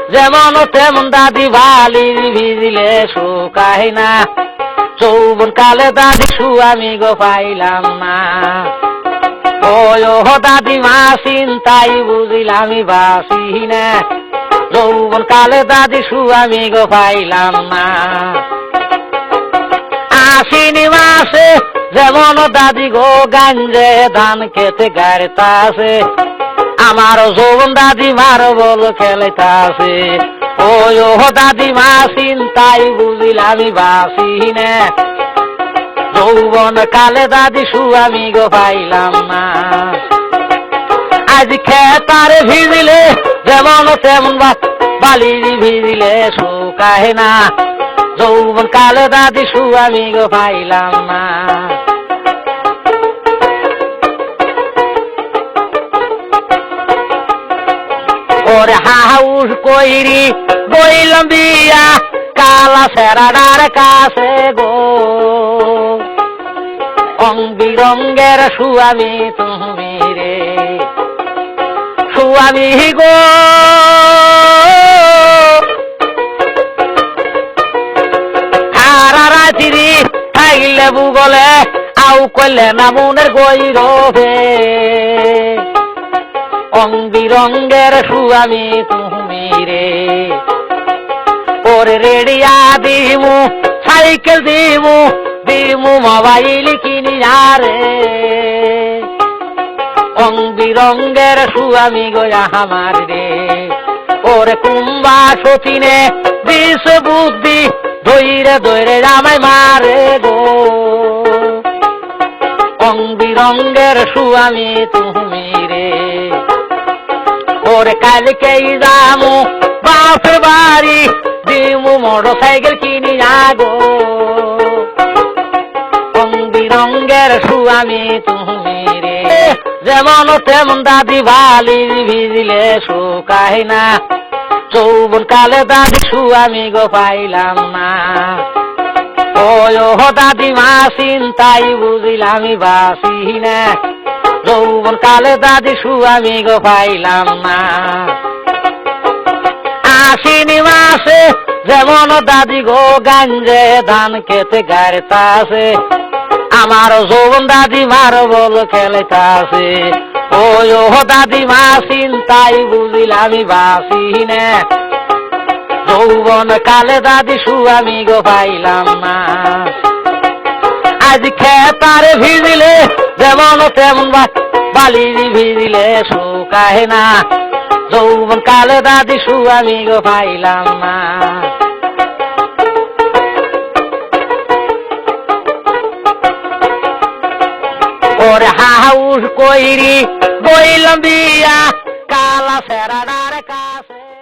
যেমন তেমন দাদি বালির ভিজিলে শুকায় না যৌবন কালে দাদি আমি গো পাইলাম না ও দাদিমা চিন্তাই বুঝিলামি বাসি না যৌবন কালে দাদি আমি গো পাইলাম না আশ্বিনী মাসে যেমন দাদি গো গাঞ্জে ধান খেতে গাড়িতাছে আমার যৌবন দাদিমার বল খেলিতাছে ও দাদিমা চিন্তাই বুঝিলামি বাসি না যৌবন কালে দাদি আমি গো পাইলাম না আজ খেতারে ভিজিলে যেমন তেমন বালির ভিজিলে শুকায় না যৌবন কালে দাদি আমি গো পাইলাম না ওরে হাউস কইরি বইলাম বিয়া কালা সেরাডার কাছে গো রং বিরঙ্গের সুয়ামী তুমি রে সুয়ামী গো সারা রাত্রি খাইলে বুগলে আউ কইলে না মনের গৈরবে রং বিরঙ্গের সুয়ামী তুমি রে ওরে রেডিয়া দিমু সাইকেল দিমু দিমু মোবাইল কিনি আরে রং বিরঙ্গের সুয়ামী গোয়া আমার রে ওরে কুম্বা সতীনে বিষ বুদ্ধি ধৈরে ধৈরে আমায় মারে গো রং বিরঙ্গের সুয়ামী তুমি রে ওরে কালকেই যামু বাপের বাড়ি দিমু মোটর সাইকেল কিনি আগো রং বিরঙ্গের সুয়ামী তুমি রে যেমন তেমন দাদি বালির ভিজিলে শুকায় না যৌবন কালে দাদি আমি গো পাইলাম না ও দাদিমা চিন্তাই বুঝিলামি বাসি না যৌবন কালে দাদি আমি গো পাইলাম না আশ্বিনী মাসে যেমন দাদি গো গাঞ্জে ধান খেতে গাড়িতাছে আমার যৌবন দাদিমার বল খেলিতাছে ও দাদিমা চিন্তাই বুঝিলামি বাসি না যৌবন কালে দাদি আমি গো পাইলাম না আজ খেতারে ভিজিলে যেমন তেমন বালির ভিজিলে শুকায় না যৌবন কালে দাদি আমি গো পাইলাম না ওরে হাউস কইরি বইলাম বিয়া কালা সেরাডার কাছে